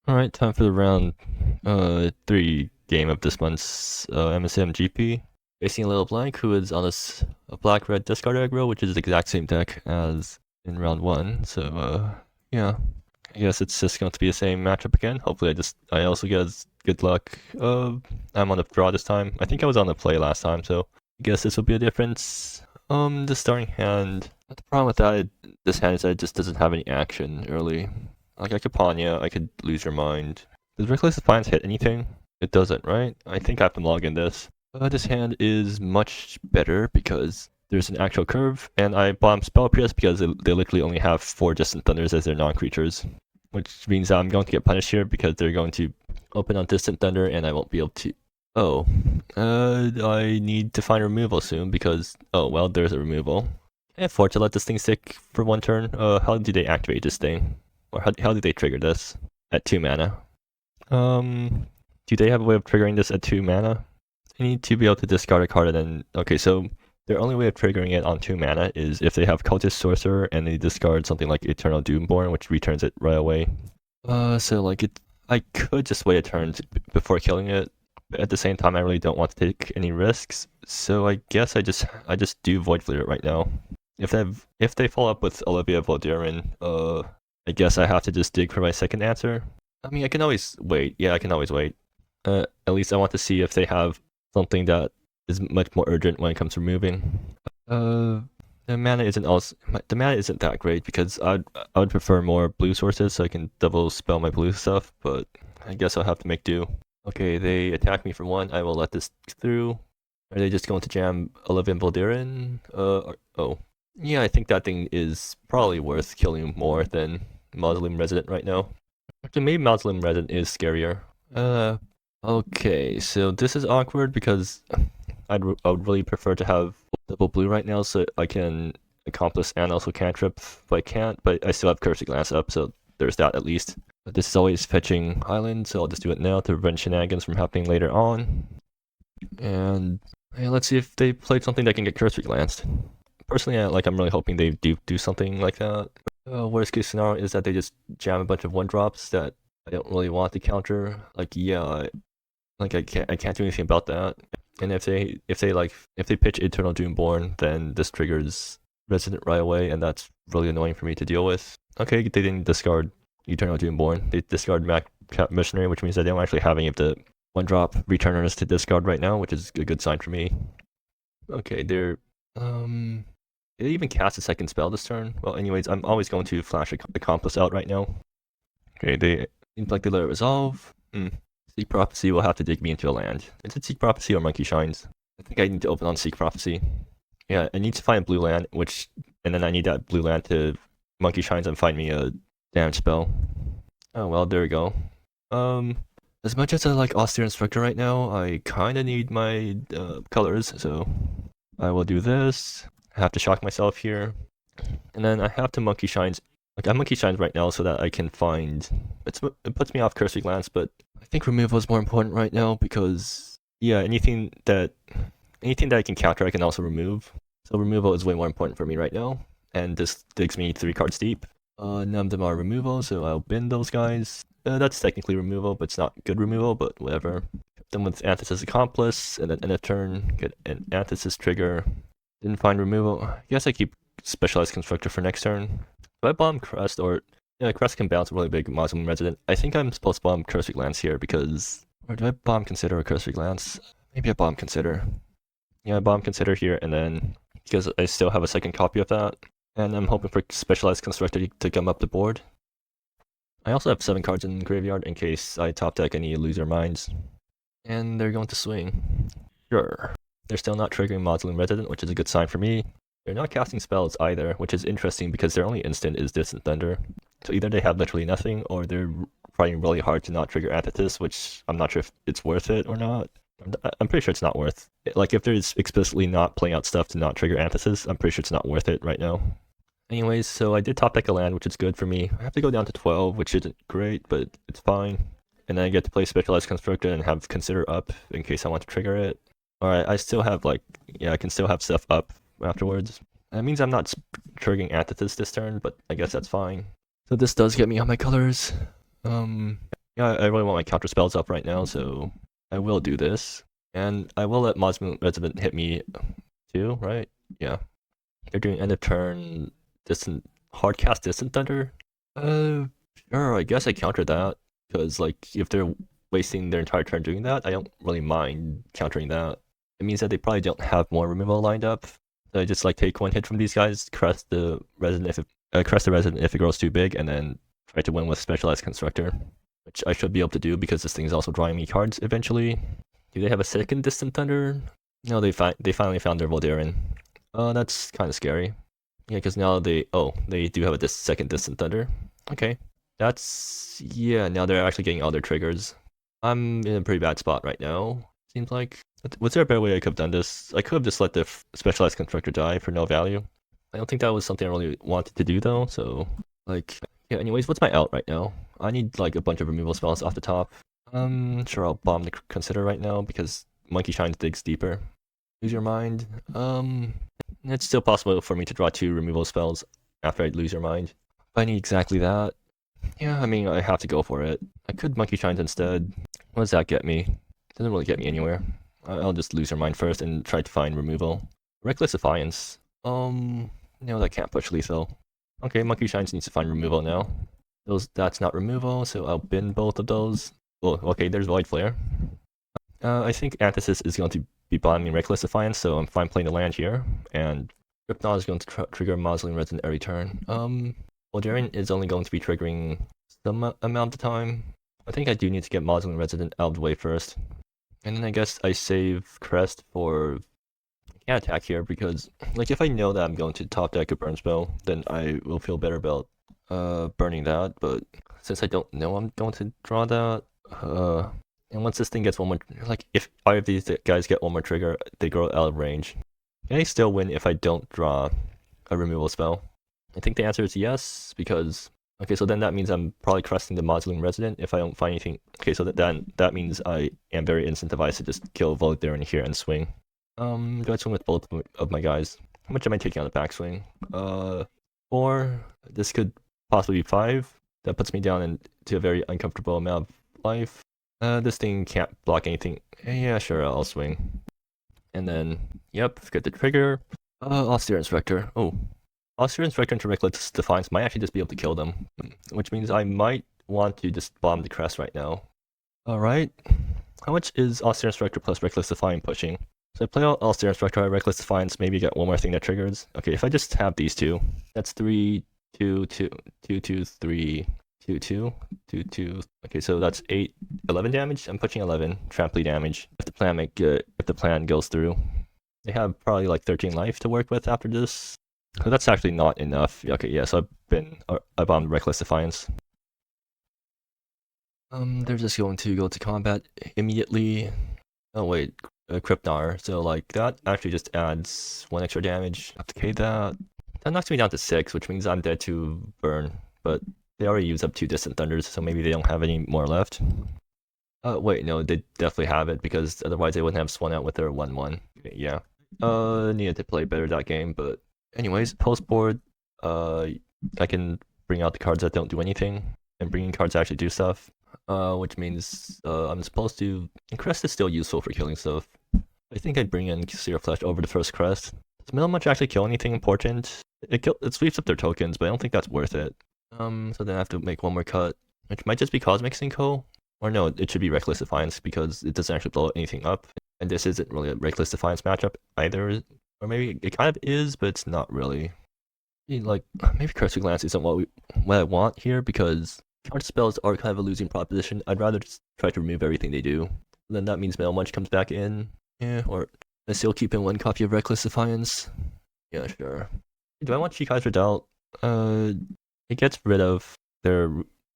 Alright, time for the round 3 game of this month's MSEM GP. Facing alittleblank, who is on a black-red discard aggro, which is the exact same deck as in round 1. So yeah, I guess it's just going to be the same matchup again. Hopefully I also get good luck. I'm on the draw this time. I think I was on the play last time, so I guess this will be a difference. The starting hand. The problem with this hand is that it just doesn't have any action early. Like I could pawn you, I could lose your mind. Does Reckless Defiance hit anything? It doesn't, right? I think I have to log in this. This hand is much better because there's an actual curve, and I bomb Spell Pierce because they literally only have 4 Distant Thunders as their non-creatures. Which means I'm going to get punished here because they're going to open on Distant Thunder and I won't be able to... Oh. I need to find removal soon because... Oh, well, there's a removal. Can I afford to let this thing stick for 1 turn? How do they activate this thing? Or how do they trigger this at 2 mana? Do they have a way of triggering this at 2 mana? I need to be able to discard a card and then... Okay, so their only way of triggering it on 2 mana is if they have Cultist Sorcerer and they discard something like Eternal Doomborn, which returns it right away. So like I could just wait a turn before killing it, but at the same time I really don't want to take any risks. So I guess I just do Void Fleer right now. If they follow up with Olivia Voldaren, I guess I have to just dig for my second answer. I mean, I can always wait. Yeah, I can always wait. At least I want to see if they have something that is much more urgent when it comes to removing. The mana isn't that great because I would prefer more blue sources so I can double spell my blue stuff, but I guess I'll have to make do. Okay, they attack me for 1. I will let this through. Are they just going to jam Olivia Voldaren? Oh. Yeah, I think that thing is probably worth killing more than Mausoleum Resident right now. Actually, maybe Mausoleum Resident is scarier. Okay, so this is awkward because I would really prefer to have double blue right now so I can accomplish and also cantrip, but I can't, but I still have Curse Glance up, so there's that at least. But this is always fetching Island, so I'll just do it now to prevent shenanigans from happening later on. And yeah, let's see if they played something that can get Curse Glanced. Personally, I'm really hoping they do something like that. Worst case scenario is that they just jam a bunch of 1-drops that I don't really want to counter. Like, yeah, I can't do anything about that. And if they pitch Eternal Doomborn, then this triggers Resident right away, and that's really annoying for me to deal with. Okay, they didn't discard Eternal Doomborn. They discard Cap Missionary, which means that they don't actually have any of the 1-drop returners to discard right now, which is a good sign for me. Okay, they're Did they even cast a second spell this turn? Well, anyways, I'm always going to flash Accomplice out right now. Okay, they seems like they let it resolve. Seek Prophecy will have to dig me into a land. Is it Seek Prophecy or Monkey Shines? I think I need to open on Seek Prophecy. Yeah, I need to find a blue land, and then I need that blue land to Monkey Shines and find me a damage spell. Oh well, there we go. As much as I like Austere Instructor right now, I kinda need my colors, so I will do this. I have to shock myself here. And then I have to Monkey Shines. Like, I Monkey Shines right now so that I can find... It puts me off Cursory Glance, but I think removal is more important right now because, yeah, anything that I can counter, I can also remove. So removal is way more important for me right now. And this digs me 3 cards deep. None of them are removal, so I'll bin those guys. That's technically removal, but it's not good removal, but whatever. Then with Antithesis Accomplice, and then end of turn, get an Antithesis trigger. Didn't find removal. I guess I keep Specialized Constructor for next turn. Do I bomb Crest or... Yeah, Crest can bounce a really big Mausoleum Resident. I think I'm supposed to bomb Cursory Glance here because... Or do I bomb Consider or Cursory Glance? Maybe I bomb Consider. Yeah, I bomb Consider here and then... Because I still have a second copy of that. And I'm hoping for Specialized Constructor to gum up the board. I also have 7 cards in the graveyard in case I top deck any Loser Minds. And they're going to swing. Sure. They're still not triggering Mausoleum Resident, which is a good sign for me. They're not casting spells either, which is interesting because their only instant is Distant Thunder. So either they have literally nothing, or they're trying really hard to not trigger Antithesis, which I'm not sure if it's worth it or not. I'm pretty sure it's not worth it. Like, if there's explicitly not playing out stuff to not trigger Antithesis, I'm pretty sure it's not worth it right now. Anyways, so I did top deck a land, which is good for me. I have to go down to 12, which isn't great, but it's fine. And then I get to play Specialized Constructor and have Consider up in case I want to trigger it. Alright, I still have I can still have stuff up afterwards. That means I'm not triggering Antithesis this turn, but I guess that's fine. So this does get me on my colors. Yeah, I really want my counter spells up right now, so I will do this. And I will let Mossmoon Resident hit me too, right? Yeah. They're doing end of turn distant hardcast distant thunder. Sure, I guess I counter that. Because like if they're wasting their entire turn doing that, I don't really mind countering that. It means that they probably don't have more removal lined up. So I just like take one hit from these guys, crest the resident if it grows too big, and then try to win with specialized constructor. Which I should be able to do because this thing is also drawing me cards eventually. Do they have a second distant thunder? No, they finally found their Voldaren. That's kind of scary. Yeah, because now they do have a second distant thunder. Okay, yeah. Now they're actually getting all their triggers. I'm in a pretty bad spot right now. Seems like. Was there a better way I could have done this? I could have just let the specialized constructor die for no value. I don't think that was something I really wanted to do though. So like, yeah. Anyways, what's my out right now? I need like a bunch of removal spells off the top. Sure, I'll bomb the Consider right now because Monkey Shine digs deeper. Lose Your Mind. It's still possible for me to draw 2 removal spells after I Lose Your Mind. But I need exactly that. Yeah, I mean, I have to go for it. I could Monkey Shines instead. What does that get me? Doesn't really get me anywhere. I'll just Lose Your Mind first and try to find removal. Reckless Defiance. No, that can't push lethal. Okay, Monkey Shines needs to find removal now. That's not removal, so I'll bin both of those. Oh, okay, there's Void Flare. I think Antithesis is going to be bombing Reckless Defiance, so I'm fine playing the land here. And Hypnon is going to trigger Mausoleum Resident every turn. Voldaren is only going to be triggering some amount of time. I think I do need to get Mausoleum Resident out of the way first. And then I guess I save Crest for... I can't attack here because, like, if I know that I'm going to top deck a burn spell, then I will feel better about burning that. But since I don't know I'm going to draw that, and once this thing gets one more, like if either of these guys get one more trigger, they grow out of range. Can I still win if I don't draw a removal spell? I think the answer is yes, because, okay, so then that means I'm probably cresting the Mausoleum Resident if I don't find anything. Okay, so that means I am very incentivized to just kill Voldaren here and swing. Do I swing with both of my guys? How much am I taking on the backswing? 4. This could possibly be 5. That puts me down into a very uncomfortable amount of life. This thing can't block anything. Yeah, sure, I'll swing. And then, yep, get the trigger. Austere Inspector. Oh, Austere Inspector into Reckless Defiance might actually just be able to kill them. Which means I might want to just bomb the crest right now. Alright. How much is Austere Inspector plus Reckless Defiance pushing? So I play out Austere Inspector, Reckless Defiance, maybe get one more thing that triggers. Okay, if I just have these two, that's 3, 2, 2, 2, 2, 3... 2, 2, 2, 2. Okay, so that's 8, 11 damage. I'm pushing 11 trampoline damage. If the plan goes through, they have probably like 13 life to work with after this. So that's actually not enough. Okay, yeah. So I bombed Reckless Defiance. They're just going to go to combat immediately. Oh wait, Krypnar. So like that actually just adds 1 extra damage. Okay, that knocks me down to 6, which means I'm dead to burn. But they already used up 2 distant thunders, so maybe they don't have any more left. Wait, no, they definitely have it, because otherwise they wouldn't have swung out with their 1-1. Okay, yeah. Needed to play better that game, but anyways, post board, I can bring out the cards that don't do anything, and bringing cards that actually do stuff, which means I'm supposed to... And Crest is still useful for killing stuff. I think I'd bring in Seer Flesh over the first Crest. Does Middle Much actually kill anything important? It sweeps up their tokens, but I don't think that's worth it. So then I have to make one more cut, which might just be Cosmic Sinkhole. Or no, it should be Reckless Defiance because it doesn't actually blow anything up. And this isn't really a Reckless Defiance matchup either. Or maybe it kind of is, but it's not really. Like, maybe Cursory Glance isn't what I want here because charge spells are kind of a losing proposition. I'd rather just try to remove everything they do. Then that means Metal Munch comes back in. Yeah, or I still keep in 1 copy of Reckless Defiance. Yeah, sure. Do I want Chikai's Redoubt? It gets rid of their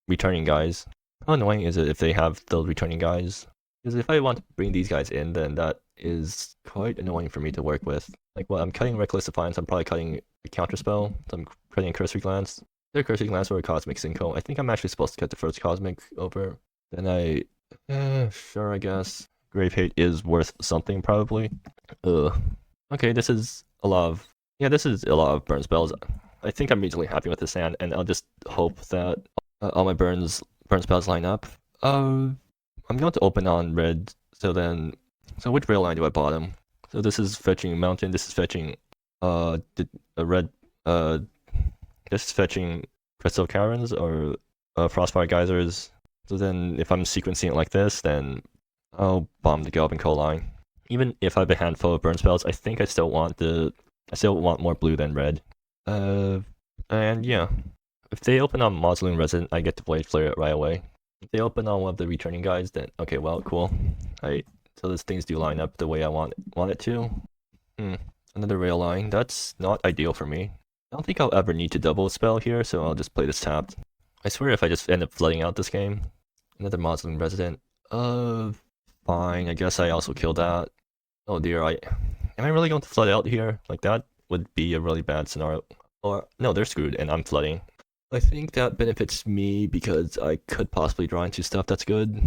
returning guys. How annoying is it if they have those returning guys? Because if I want to bring these guys in, then that is quite annoying for me to work with. Like, well, I'm cutting Reckless Defiance, I'm probably cutting a counterspell, so I'm cutting a Cursory Glance. Either Cursory Glance or a Cosmic Sinkhole. I think I'm actually supposed to cut the first Cosmic over. Then sure, I guess. Grave Hate is worth something, probably. Okay, this is a lot of burn spells. I think I'm reasonably happy with this hand, and I'll just hope that all my burn spells line up. I'm going to open on red, so which rail line do I bottom? So this is fetching mountain, this is fetching, a red, this is fetching crystal caverns or, frostfire geysers. So then if I'm sequencing it like this, then I'll bomb the Galvin coal line. Even if I have a handful of burn spells, I think I still want more blue than red. And yeah. If they open on Mausoleum Resident, I get to Blade Flare it right away. If they open on one of the returning guys, then okay, well, cool. So these things do line up the way I want it to. Another rail line. That's not ideal for me. I don't think I'll ever need to double spell here, so I'll just play this tapped. I swear if I just end up flooding out this game. Another Mausoleum Resident. Fine. I guess I also killed that. Oh dear, am I really going to flood out here? Like that would be a really bad scenario. Or no, they're screwed and I'm flooding. I think that benefits me because I could possibly draw into stuff that's good.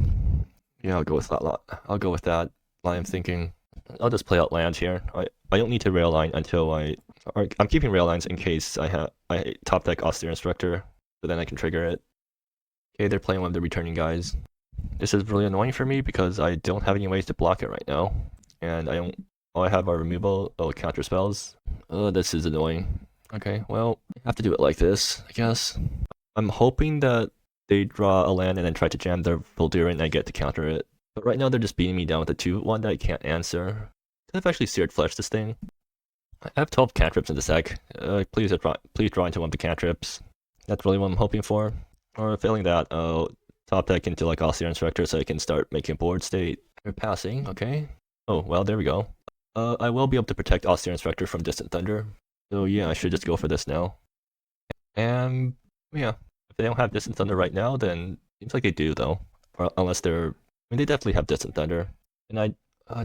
Yeah, I'll go with that lot. I'll go with that line of thinking. I'll just play out land here. I don't need to rail line until I'm keeping rail lines in case I top deck Austere Instructor, so then I can trigger it. Okay, they're playing one of the returning guys. This is really annoying for me because I don't have any ways to block it right now, and all I have are removal, counter spells. This is annoying. Okay, well, I have to do it like this, I guess. I'm hoping that they draw a land and then try to jam their Voldira and I get to counter it. But right now they're just beating me down with a 2-1 that I can't answer. Could have actually Seared Flesh this thing. I have 12 cantrips in the deck. Please draw into one of the cantrips. That's really what I'm hoping for. Or failing that, top deck into like Austere Instructor so I can start making board state. They're passing, okay. Oh, well, there we go. I will be able to protect Austere Instructor from Distant Thunder. So yeah, I should just go for this now. And yeah, if they don't have Distant Thunder right now, then seems like they do though. Or unless they definitely have Distant Thunder. And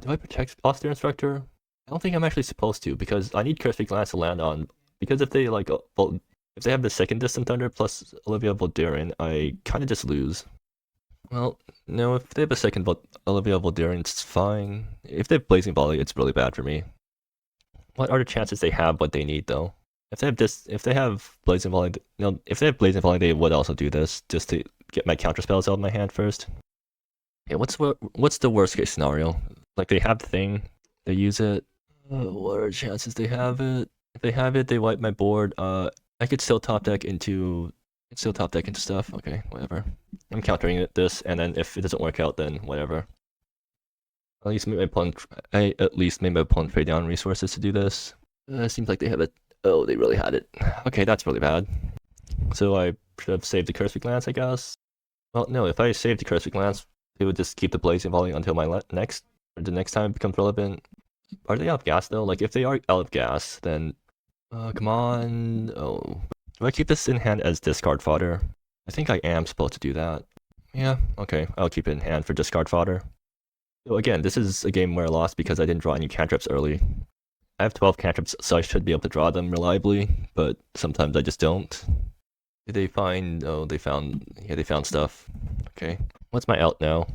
do I protect Austere Instructor? I don't think I'm actually supposed to because I need Cursed Glance to land on. Because if they if they have the second Distant Thunder plus Olivia Voldaren, I kind of just lose. Well, no, if they have a second Olivia Voldaren, it's fine. If they have Blazing Volley, it's really bad for me. What are the chances they have what they need though? If they have Blazing Volley, if they have Blazing Volley, they would also do this just to get my counter spells out of my hand first. Okay, what's the worst case scenario? Like they have the thing, they use it. What are the chances they have it? If they have it, they wipe my board. I could still top deck into stuff. Okay, whatever. I'm countering this, and then if it doesn't work out, then whatever. I at least made my opponent trade down resources to do this. Seems like they have it. Oh, they really had it. Okay, that's really bad. So I should have saved the Cursed Glance, I guess. Well, no, if I saved the Cursed Glance, it would just keep the Blazing Volley until the next time it becomes relevant. Are they out of gas though? Like if they are out of gas, then come on. Oh, do I keep this in hand as discard fodder? I think I am supposed to do that. Yeah, okay, I'll keep it in hand for discard fodder. So again, this is a game where I lost because I didn't draw any cantrips early. I have 12 cantrips, so I should be able to draw them reliably, but sometimes I just don't. Did they find... Oh, they found stuff. Okay. What's my out now?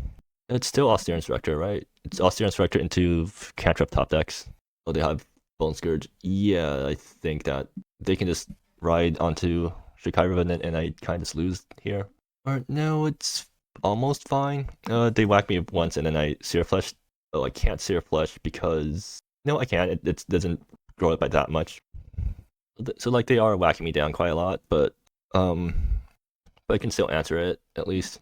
It's still Austere Instructor, right? It's Austere Instructor into cantrip top decks. Oh, they have Bone Scourge. Yeah, I think that they can just ride onto Shikai Revenant and I kind of just lose here. Or no, it's almost fine. They whack me once and then I Sear Flesh. Oh, I can't Sear Flesh because... No, I can't. It doesn't grow it by that much. So like they are whacking me down quite a lot, but I can still answer it at least.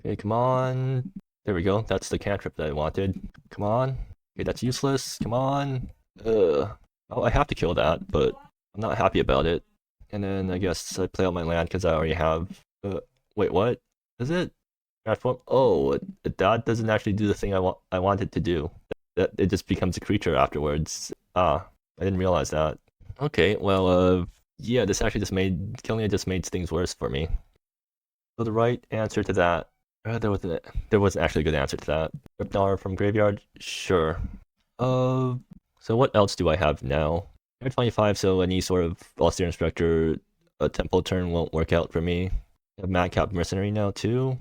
Okay, come on. There we go. That's the cantrip that I wanted. Come on. Okay, that's useless. Come on. Oh, I have to kill that, but I'm not happy about it. And then I guess I play out my land because I already have. Wait, what? Is it? Transform? Oh, that doesn't actually do the thing I wanted to do. That it just becomes a creature afterwards. Ah, I didn't realize that. Okay, well, yeah, this actually killing it just made things worse for me. So the right answer to that, there wasn't actually a good answer to that. Ripnar from graveyard, sure. So what else do I have now? 25, so any sort of Austere Instructor, a tempo turn won't work out for me. I have Madcap Mercenary now too,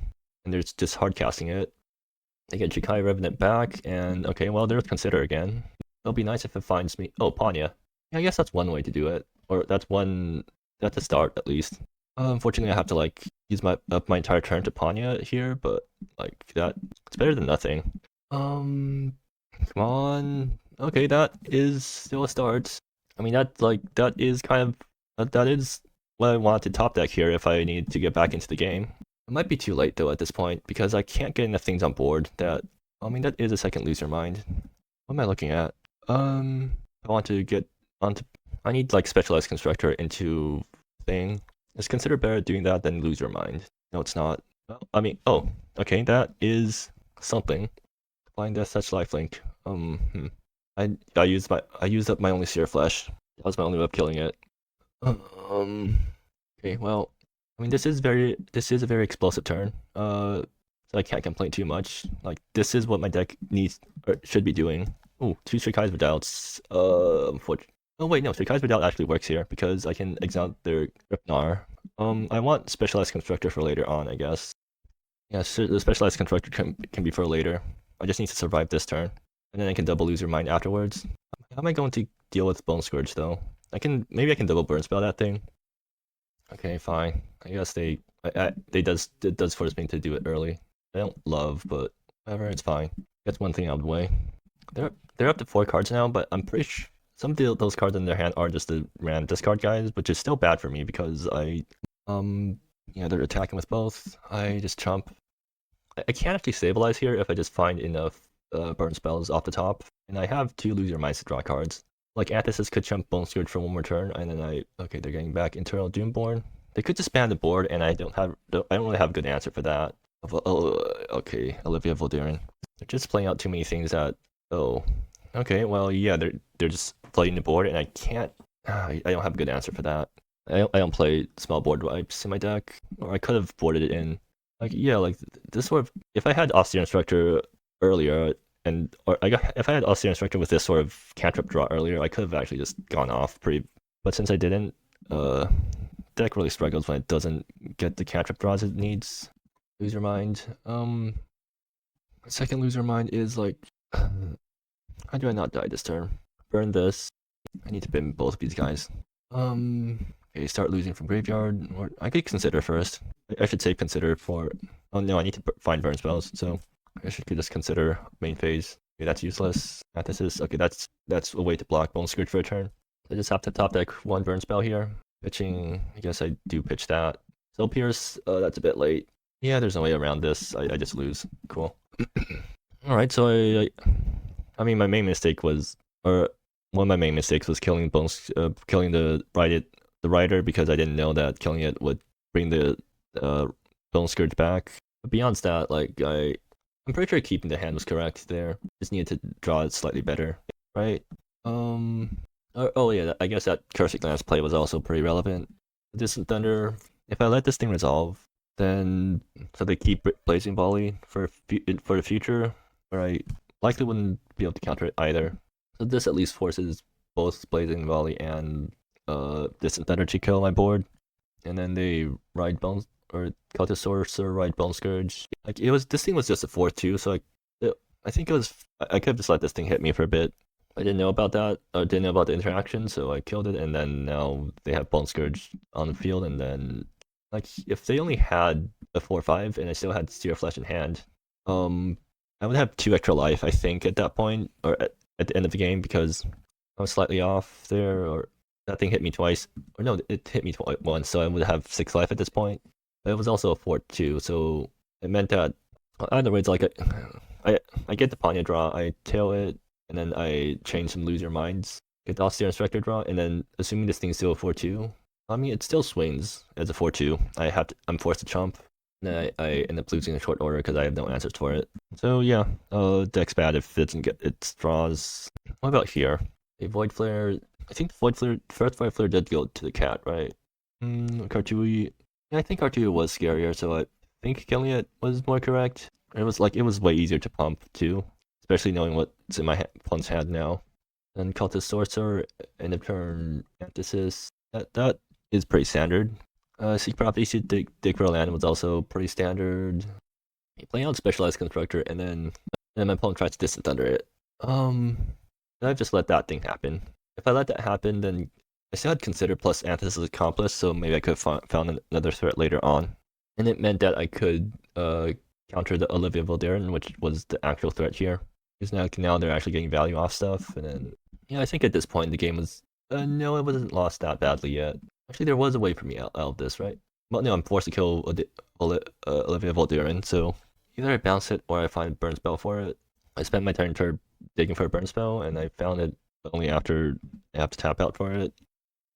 and there's just hard casting it. I get Shikai Revenant back, and okay, well, there's Consider again. It'll be nice if it finds me. Oh, Panya. Yeah, I guess that's one way to do it. Or that's a start, at least. Unfortunately, I have to like use my entire turn to Panya here, but like that, it's better than nothing. Come on. Okay, that is still a start. I mean, that is kind of that is what I want to top deck here if I need to get back into the game. It might be too late though at this point because I can't get enough things on board. I mean, that is a second loser mind. What am I looking at? I want to get onto. I need like specialized constructor into thing. It's considered better doing that than lose your mind. No, it's not. Well, I mean, oh, okay, that is something. Find that such lifelink. I used up my only Seer Flesh. That was my only way of killing it. Okay, well, I mean this is a very explosive turn. So I can't complain too much. Like this is what my deck needs or should be doing. Ooh, 2 Strikais Redoubts. Oh wait, no, Strikais Redoubt actually works here because I can exile their Gripnar. I want Specialized Constructor for later on, I guess. Yeah, so the Specialized Constructor can be for later. I just need to survive this turn, and then I can double lose your mind afterwards. How am I going to deal with Bone Scourge though? Maybe I can double burn spell that thing. Okay, fine. I guess it does force me to do it early. I don't love, but whatever, it's fine. That's one thing out of the way. They're up to 4 cards now, but I'm pretty sure some of those cards in their hand are just the random discard guys, which is still bad for me because they're attacking with both. I just chump. I can't actually stabilize here if I just find enough burn spells off the top, and I have 2 lose your minds to draw cards. Like Antithesis could chump Bone Scourge for 1 more turn, and then they're getting back Internal Doomborn. They could just ban the board, and I don't really have a good answer for that. Okay, Olivia Voldaren. They're just playing out too many things that. Oh, okay. Well, yeah, they're just playing the board, and I can't. I don't have a good answer for that. I don't play small board wipes in my deck, or I could have boarded it in. Like yeah, like this sort of. If I had Austere Instructor earlier, if I had Austere Instructor with this sort of cantrip draw earlier, I could have actually just gone off pretty. But since I didn't, deck really struggles when it doesn't get the cantrip draws it needs. Lose your mind. Second lose your mind is like, how do I not die this turn? Burn this. I need to bin both of these guys. Okay, start losing from graveyard, or I could consider first. I should say consider for. Oh no, I need to find burn spells, so I should just consider main phase. Okay, that's useless. Antithesis. Okay, that's a way to block Bone Scourge for a turn. I just have to top deck 1 burn spell here. Pitching, I guess I do pitch that. Soul Pierce, that's a bit late. Yeah, there's no way around this. I just lose. Cool. Alright, so I mean my main mistake was, or one of my main mistakes was killing the rider because I didn't know that killing it would bring the Bone Scourge back. But beyond that, like I'm pretty sure keeping the hand was correct there. Just needed to draw it slightly better, right? Oh yeah, I guess that Cursed Glance play was also pretty relevant. Distant Thunder. If I let this thing resolve, then so they keep Blazing Volley for the future, where I likely wouldn't be able to counter it either. So this at least forces both Blazing Volley and Distant Thunder to kill my board, and then they ride Bones or Cultist Sorcerer ride Bone Scourge. Like this thing was just a 4/2, so I think it was I could have just let this thing hit me for a bit. I didn't know about that, or didn't know about the interaction, so I killed it, and then now they have Bone Scourge on the field, and then like if they only had a 4/5 and I still had Seer Flesh in hand, I would have 2 extra life, I think, at that point, or at the end of the game, because I was slightly off there, or that thing hit me twice, or no, it hit me once, so I would have 6 life at this point. But it was also a 4/2, so it meant that either way, it's like I get the Panya draw, I tail it, and then I change some Lose Your Minds, get the Austere Instructor draw, and then assuming this thing's still a 4/2, I mean, it still swings as a 4/2. I'm forced to chump. And then I end up losing in short order because I have no answers for it. So yeah, deck's bad if it doesn't get its draws. What about here? A Void Flare. I think the first Void Flare did go to the cat, right? Kartui. Yeah, I think Kartui was scarier, so I think killing it was more correct. It was way easier to pump too, especially knowing what's in my opponent's hand now. And Cultist Sorcerer, end of turn Antithesis. That is pretty standard. Seek Property to dig for a land was also pretty standard. Playing out Specialized Constructor, and then my opponent tries to Distant Thunder it. I've just let that thing happen. If I let that happen, then I still had Consider plus Antithesis Accomplice, so maybe I could have found another threat later on. And it meant that I could counter the Olivia Voldaren, which was the actual threat here. Because now they're actually getting value off stuff, and then yeah, I think at this point the game was no, it wasn't lost that badly yet. Actually, there was a way for me out of this, right? Well, no, I'm forced to kill Olivia Voldaren, so either I bounce it or I find burn spell for it. I spent my turn digging for a burn spell, and I found it only after I have to tap out for it.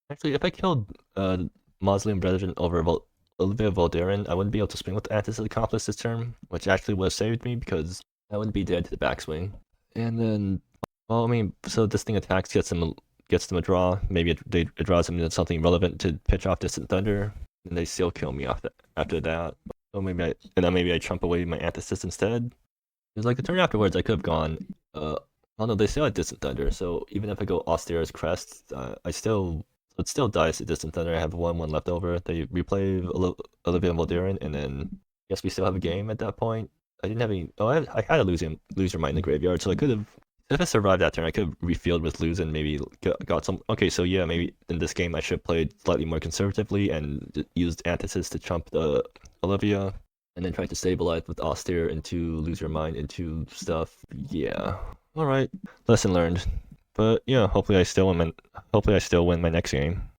Actually, if I killed Mausoleum Brethren over Olivia Voldaren, I wouldn't be able to swing with Antithesis Accomplice this turn, which actually would have saved me because I wouldn't be dead to the backswing. And then, well, I mean, so this thing attacks, gets them a draw. Maybe it draws them into something relevant to pitch off Distant Thunder, and they still kill me after that. So maybe I trump away my Antithesis instead. Because like the turn afterwards, I could have gone. Oh no, they still had Distant Thunder, so even if I go Austeria's Crest, it still dies to Distant Thunder. I have 1/1 left over. They replay Olivia Voldaren, and then I guess we still have a game at that point. I didn't have any. Oh, I had a lose your mind in the graveyard, so I could have. If I survived that turn, I could have refield with lose and maybe got some. Okay, so yeah, maybe in this game I should have played slightly more conservatively and used Antithesis to trump the Olivia, and then tried to stabilize with Austere into lose your mind into stuff. Yeah. All right, lesson learned. But yeah, hopefully I still win my next game.